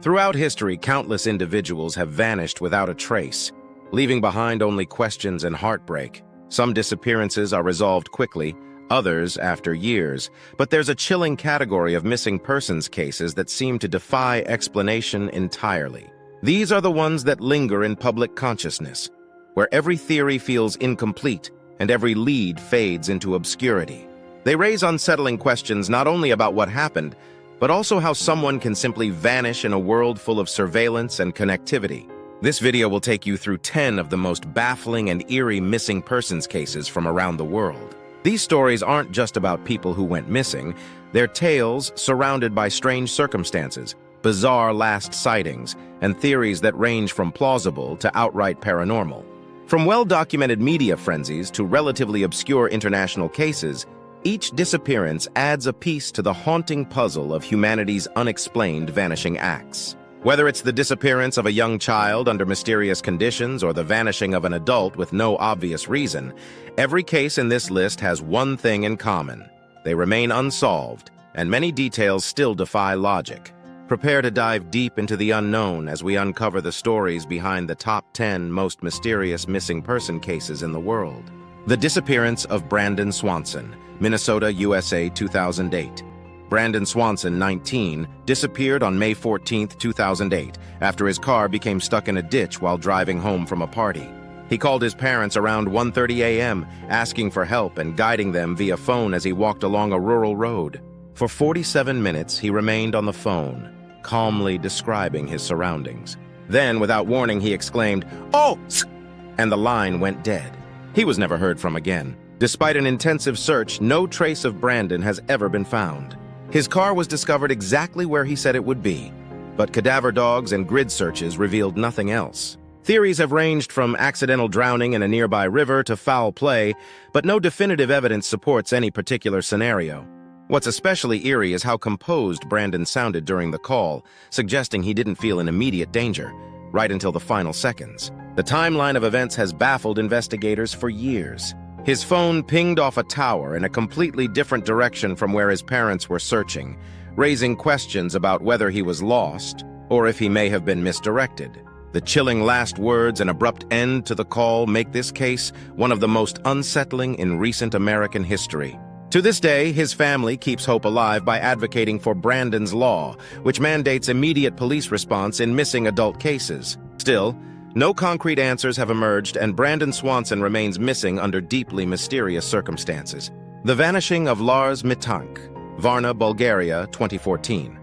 Throughout history, countless individuals have vanished without a trace, leaving behind only questions and heartbreak. Some disappearances are resolved quickly, others after years, but there's a chilling category of missing persons cases that seem to defy explanation entirely. These are the ones that linger in public consciousness, where every theory feels incomplete and every lead fades into obscurity. They raise unsettling questions not only about what happened, but also how someone can simply vanish in a world full of surveillance and connectivity. This video will take you through 10 of the most baffling and eerie missing persons cases from around the world. These stories aren't just about people who went missing, they're tales surrounded by strange circumstances, bizarre last sightings, and theories that range from plausible to outright paranormal. From well-documented media frenzies to relatively obscure international cases, each disappearance adds a piece to the haunting puzzle of humanity's unexplained vanishing acts. Whether it's the disappearance of a young child under mysterious conditions or the vanishing of an adult with no obvious reason, every case in this list has one thing in common. They remain unsolved, and many details still defy logic. Prepare to dive deep into the unknown as we uncover the stories behind the top 10 most mysterious missing person cases in the world. The disappearance of Brandon Swanson, Minnesota, USA, 2008. Brandon Swanson, 19, disappeared on May 14, 2008, after his car became stuck in a ditch while driving home from a party. He called his parents around 1:30 a.m., asking for help and guiding them via phone as he walked along a rural road. For 47 minutes, he remained on the phone, calmly describing his surroundings. Then, without warning, he exclaimed, "Oh!" and the line went dead. He was never heard from again. Despite an intensive search, no trace of Brandon has ever been found. His car was discovered exactly where he said it would be, but cadaver dogs and grid searches revealed nothing else. Theories have ranged from accidental drowning in a nearby river to foul play, but no definitive evidence supports any particular scenario. What's especially eerie is how composed Brandon sounded during the call, suggesting he didn't feel in immediate danger, right until the final seconds. The timeline of events has baffled investigators for years. His phone pinged off a tower in a completely different direction from where his parents were searching, raising questions about whether he was lost or if he may have been misdirected. The chilling last words and abrupt end to the call make this case one of the most unsettling in recent American history. To this day, his family keeps hope alive by advocating for Brandon's Law, which mandates immediate police response in missing adult cases. Still, no concrete answers have emerged, and Brandon Swanson remains missing under deeply mysterious circumstances. The vanishing of Lars Mitank, Varna, Bulgaria, 2014.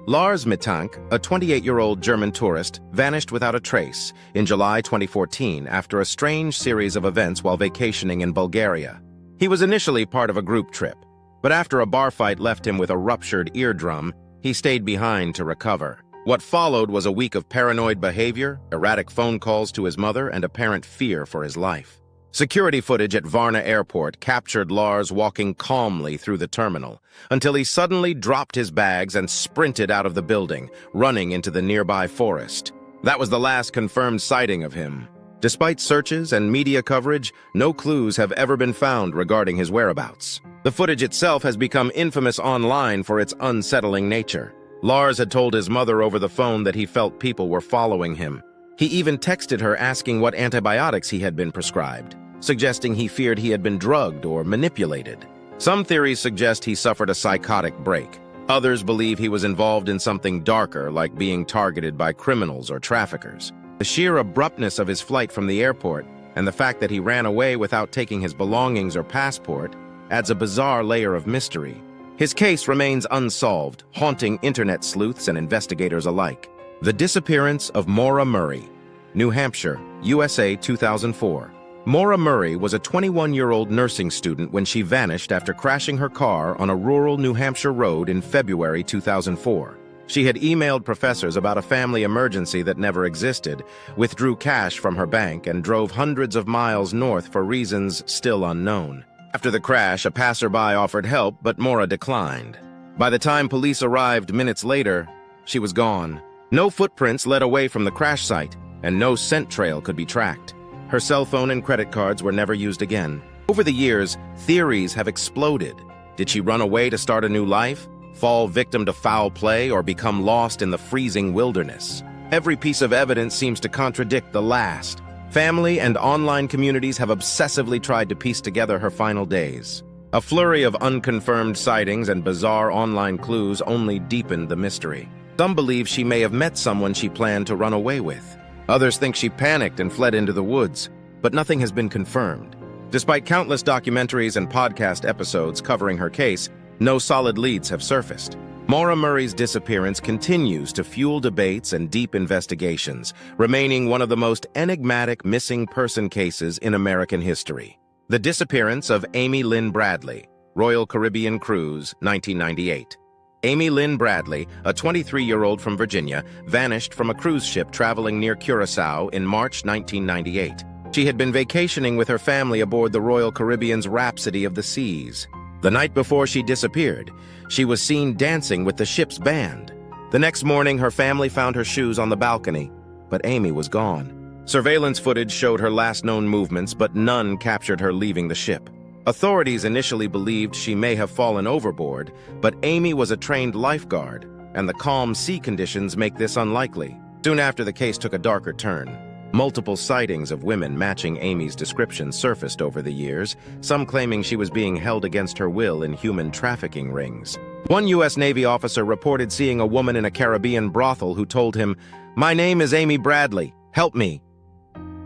Lars Mitank, a 28-year-old German tourist, vanished without a trace in July 2014 after a strange series of events while vacationing in Bulgaria. He was initially part of a group trip, but after a bar fight left him with a ruptured eardrum, he stayed behind to recover. What followed was a week of paranoid behavior, erratic phone calls to his mother, and apparent fear for his life. Security footage at Varna Airport captured Lars walking calmly through the terminal, until he suddenly dropped his bags and sprinted out of the building, running into the nearby forest. That was the last confirmed sighting of him. Despite searches and media coverage, no clues have ever been found regarding his whereabouts. The footage itself has become infamous online for its unsettling nature. Lars had told his mother over the phone that he felt people were following him. He even texted her asking what antibiotics he had been prescribed, suggesting he feared he had been drugged or manipulated. Some theories suggest he suffered a psychotic break. Others believe he was involved in something darker, like being targeted by criminals or traffickers. The sheer abruptness of his flight from the airport and the fact that he ran away without taking his belongings or passport adds a bizarre layer of mystery. His case remains unsolved, haunting internet sleuths and investigators alike. The disappearance of Maura Murray, New Hampshire, USA, 2004. Maura Murray was a 21-year-old nursing student when she vanished after crashing her car on a rural New Hampshire road in February 2004. She had emailed professors about a family emergency that never existed, withdrew cash from her bank, and drove hundreds of miles north for reasons still unknown. After the crash, a passerby offered help, but Maura declined. By the time police arrived minutes later, she was gone. No footprints led away from the crash site, and no scent trail could be tracked. Her cell phone and credit cards were never used again. Over the years, theories have exploded. Did she run away to start a new life? fall victim to foul play, or become lost in the freezing wilderness. Every piece of evidence seems to contradict the last. Family and online communities have obsessively tried to piece together her final days. A flurry of unconfirmed sightings and bizarre online clues only deepened the mystery. Some believe she may have met someone she planned to run away with. Others think she panicked and fled into the woods, but nothing has been confirmed. Despite countless documentaries and podcast episodes covering her case, no solid leads have surfaced. Maura Murray's disappearance continues to fuel debates and deep investigations, remaining one of the most enigmatic missing person cases in American history. The disappearance of Amy Lynn Bradley, Royal Caribbean Cruise, 1998. Amy Lynn Bradley, a 23-year-old from Virginia, vanished from a cruise ship traveling near Curacao in March 1998. She had been vacationing with her family aboard the Royal Caribbean's Rhapsody of the Seas. The night before she disappeared, she was seen dancing with the ship's band. The next morning, her family found her shoes on the balcony, but Amy was gone. Surveillance footage showed her last known movements, but none captured her leaving the ship. Authorities initially believed she may have fallen overboard, but Amy was a trained lifeguard, and the calm sea conditions make this unlikely. Soon after, the case took a darker turn. Multiple sightings of women matching Amy's description surfaced over the years, some claiming she was being held against her will in human trafficking rings. One U.S. Navy officer reported seeing a woman in a Caribbean brothel who told him, "My name is Amy Bradley. Help me."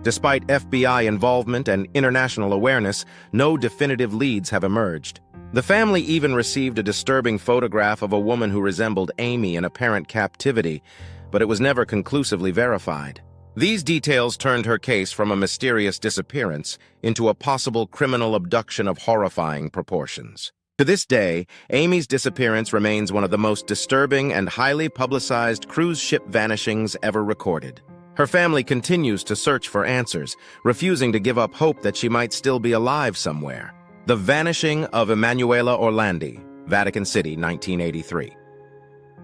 Despite FBI involvement and international awareness, no definitive leads have emerged. The family even received a disturbing photograph of a woman who resembled Amy in apparent captivity, but it was never conclusively verified. These details turned her case from a mysterious disappearance into a possible criminal abduction of horrifying proportions. To this day, Amy's disappearance remains one of the most disturbing and highly publicized cruise ship vanishings ever recorded. Her family continues to search for answers, refusing to give up hope that she might still be alive somewhere. The vanishing of Emmanuela Orlandi, Vatican City, 1983.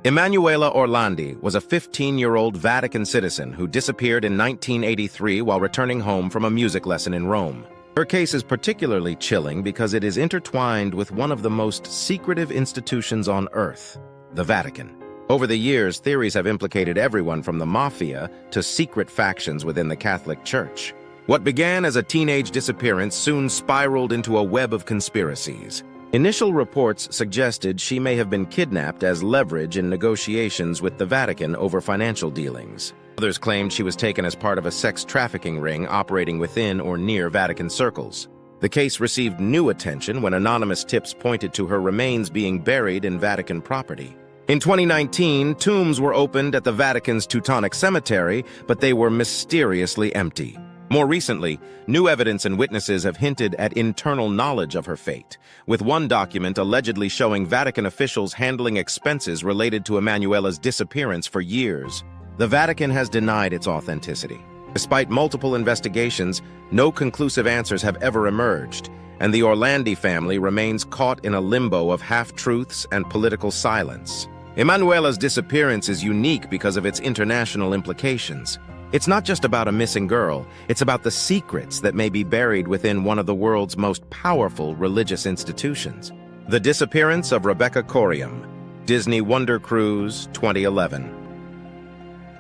Emmanuela Orlandi was a 15-year-old Vatican citizen who disappeared in 1983 while returning home from a music lesson in Rome. Her case is particularly chilling because it is intertwined with one of the most secretive institutions on Earth, the Vatican. Over the years, theories have implicated everyone from the mafia to secret factions within the Catholic Church. What began as a teenage disappearance soon spiraled into a web of conspiracies. Initial reports suggested she may have been kidnapped as leverage in negotiations with the Vatican over financial dealings. Others claimed she was taken as part of a sex trafficking ring operating within or near Vatican circles. The case received new attention when anonymous tips pointed to her remains being buried in Vatican property. In 2019, tombs were opened at the Vatican's Teutonic Cemetery, but they were mysteriously empty. More recently, new evidence and witnesses have hinted at internal knowledge of her fate, with one document allegedly showing Vatican officials handling expenses related to Emmanuela's disappearance for years. The Vatican has denied its authenticity. Despite multiple investigations, no conclusive answers have ever emerged, and the Orlandi family remains caught in a limbo of half-truths and political silence. Emmanuela's disappearance is unique because of its international implications. It's not just about a missing girl, it's about the secrets that may be buried within one of the world's most powerful religious institutions. The disappearance of Rebecca Corium, Disney Wonder Cruise, 2011.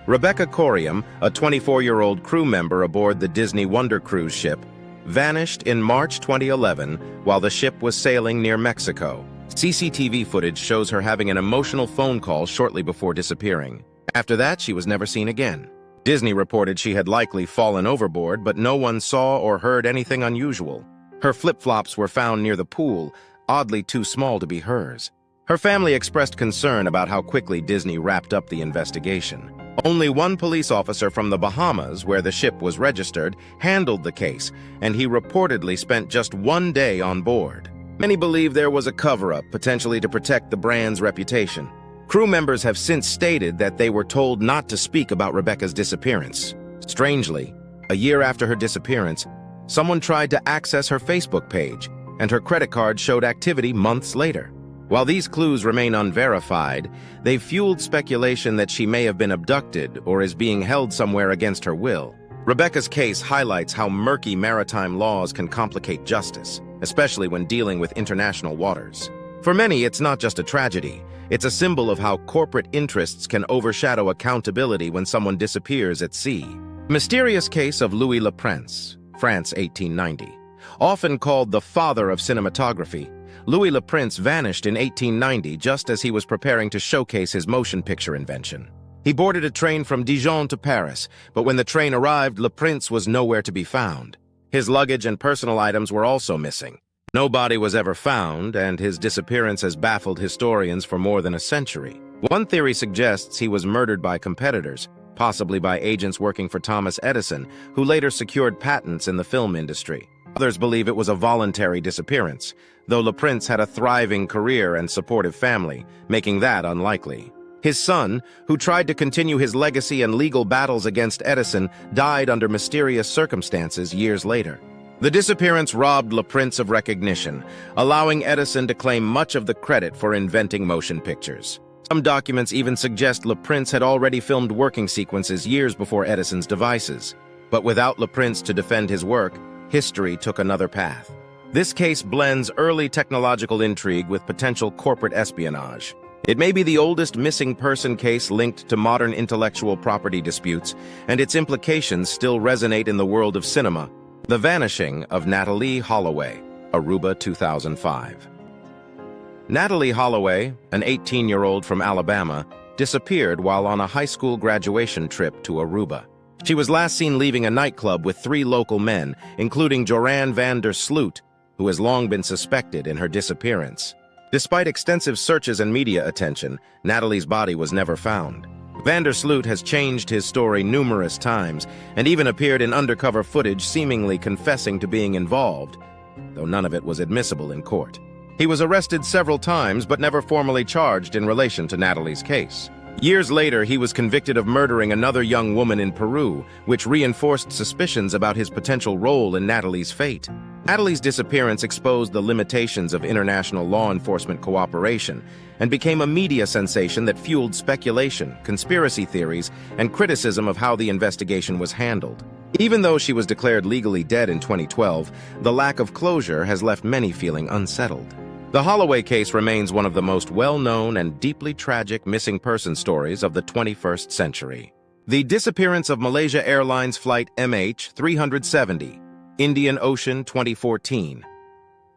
Rebecca Corium, a 24-year-old crew member aboard the Disney Wonder cruise ship, vanished in March 2011 while the ship was sailing near Mexico. CCTV footage shows her having an emotional phone call shortly before disappearing. After that, she was never seen again. Disney reported she had likely fallen overboard, but no one saw or heard anything unusual. Her flip-flops were found near the pool, oddly too small to be hers. Her family expressed concern about how quickly Disney wrapped up the investigation. Only one police officer from the Bahamas, where the ship was registered, handled the case, and he reportedly spent just one day on board. Many believe there was a cover-up, potentially to protect the brand's reputation. Crew members have since stated that they were told not to speak about Rebecca's disappearance. Strangely, a year after her disappearance, someone tried to access her Facebook page, and her credit card showed activity months later. While these clues remain unverified, they've fueled speculation that she may have been abducted or is being held somewhere against her will. Rebecca's case highlights how murky maritime laws can complicate justice, especially when dealing with international waters. For many, it's not just a tragedy. It's a symbol of how corporate interests can overshadow accountability when someone disappears at sea. Mysterious case of Louis Le Prince, France 1890. Often called the father of cinematography, Louis Le Prince vanished in 1890 just as he was preparing to showcase his motion picture invention. He boarded a train from Dijon to Paris, but when the train arrived, Le Prince was nowhere to be found. His luggage and personal items were also missing. No body was ever found, and his disappearance has baffled historians for more than a century. One theory suggests he was murdered by competitors, possibly by agents working for Thomas Edison, who later secured patents in the film industry. Others believe it was a voluntary disappearance, though Le Prince had a thriving career and supportive family, making that unlikely. His son, who tried to continue his legacy and legal battles against Edison, died under mysterious circumstances years later. The disappearance robbed Le Prince of recognition, allowing Edison to claim much of the credit for inventing motion pictures. Some documents even suggest Le Prince had already filmed working sequences years before Edison's devices. But without Le Prince to defend his work, history took another path. This case blends early technological intrigue with potential corporate espionage. It may be the oldest missing person case linked to modern intellectual property disputes, and its implications still resonate in the world of cinema. The vanishing of Natalie Holloway, Aruba 2005. Natalie Holloway, an 18-year-old from Alabama, disappeared while on a high school graduation trip to Aruba. She was last seen leaving a nightclub with 3 local men, including Joran van der Sloot, who has long been suspected in her disappearance. Despite extensive searches and media attention, Natalie's body was never found. Van der Sloot has changed his story numerous times and even appeared in undercover footage seemingly confessing to being involved, though none of it was admissible in court. He was arrested several times but never formally charged in relation to Natalie's case. Years later, he was convicted of murdering another young woman in Peru, which reinforced suspicions about his potential role in Natalie's fate. Natalie's disappearance exposed the limitations of international law enforcement cooperation and became a media sensation that fueled speculation, conspiracy theories, and criticism of how the investigation was handled. Even though she was declared legally dead in 2012, the lack of closure has left many feeling unsettled. The Holloway case remains one of the most well-known and deeply tragic missing person stories of the 21st century. The disappearance of Malaysia Airlines Flight MH370, Indian Ocean 2014.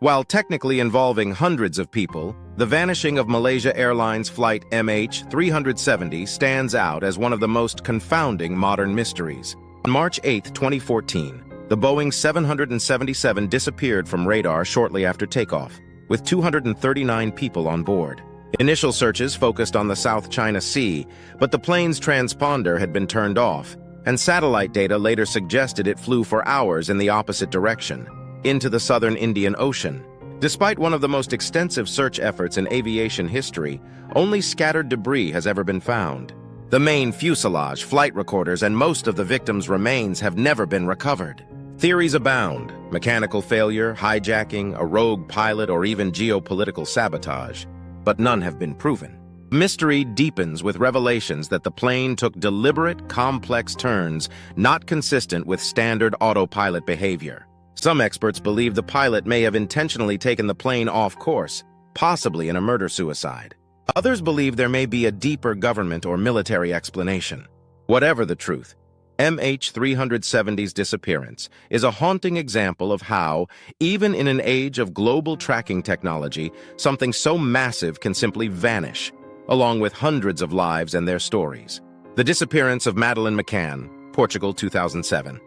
While technically involving hundreds of people, the vanishing of Malaysia Airlines Flight MH370 stands out as one of the most confounding modern mysteries. On March 8, 2014, the Boeing 777 disappeared from radar shortly after takeoff, with 239 people on board. Initial searches focused on the South China Sea, but the plane's transponder had been turned off, and satellite data later suggested it flew for hours in the opposite direction, into the southern Indian Ocean. Despite one of the most extensive search efforts in aviation history, only scattered debris has ever been found. The main fuselage, flight recorders, and most of the victims' remains have never been recovered. Theories abound: mechanical failure, hijacking, a rogue pilot, or even geopolitical sabotage. But none have been proven. Mystery deepens with revelations that the plane took deliberate, complex turns not consistent with standard autopilot behavior. Some experts believe the pilot may have intentionally taken the plane off course, possibly in a murder-suicide. Others believe there may be a deeper government or military explanation. Whatever the truth, MH370's disappearance is a haunting example of how, even in an age of global tracking technology, something so massive can simply vanish, along with hundreds of lives and their stories. The disappearance of Madeleine McCann, Portugal 2007.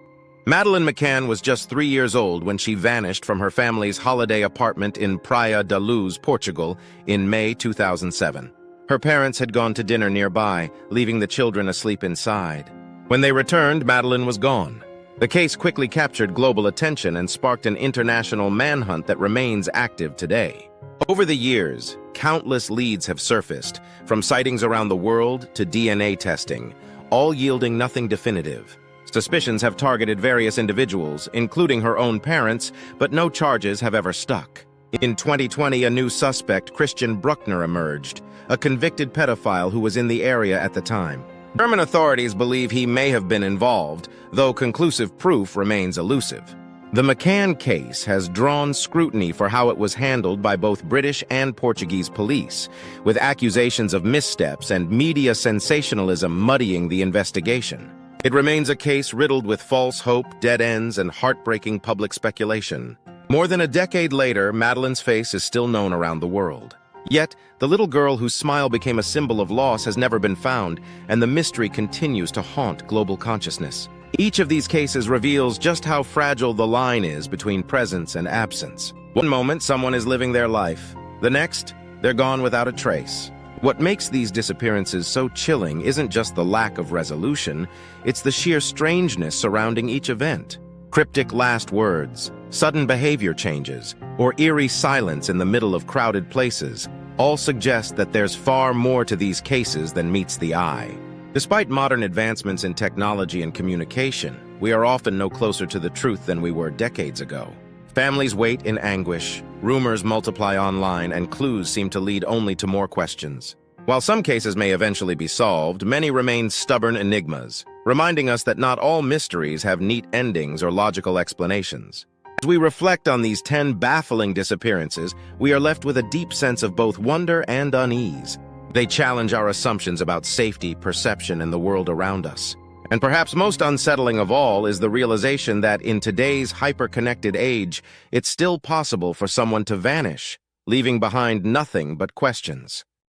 Madeleine McCann was just 3 years old when she vanished from her family's holiday apartment in Praia da Luz, Portugal, in May 2007. Her parents had gone to dinner nearby, leaving the children asleep inside. When they returned, Madeleine was gone. The case quickly captured global attention and sparked an international manhunt that remains active today. Over the years, countless leads have surfaced, from sightings around the world to DNA testing, all yielding nothing definitive. Suspicions have targeted various individuals, including her own parents, but no charges have ever stuck. In 2020, a new suspect, Christian Bruckner, emerged, a convicted pedophile who was in the area at the time. German authorities believe he may have been involved, though conclusive proof remains elusive. The McCann case has drawn scrutiny for how it was handled by both British and Portuguese police, with accusations of missteps and media sensationalism muddying the investigation. It remains a case riddled with false hope, dead ends, and heartbreaking public speculation. More than a decade later, Madeleine's face is still known around the world. Yet, the little girl whose smile became a symbol of loss has never been found, and the mystery continues to haunt global consciousness. Each of these cases reveals just how fragile the line is between presence and absence. One moment, someone is living their life. The next, they're gone without a trace. What makes these disappearances so chilling isn't just the lack of resolution, it's the sheer strangeness surrounding each event. Cryptic last words, sudden behavior changes, or eerie silence in the middle of crowded places all suggest that there's far more to these cases than meets the eye. Despite modern advancements in technology and communication, we are often no closer to the truth than we were decades ago. Families wait in anguish, rumors multiply online, and clues seem to lead only to more questions. While some cases may eventually be solved, many remain stubborn enigmas, reminding us that not all mysteries have neat endings or logical explanations. As we reflect on these 10 baffling disappearances, we are left with a deep sense of both wonder and unease. They challenge our assumptions about safety, perception, and the world around us. And perhaps most unsettling of all is the realization that in today's hyper-connected age, it's still possible for someone to vanish, leaving behind nothing but questions.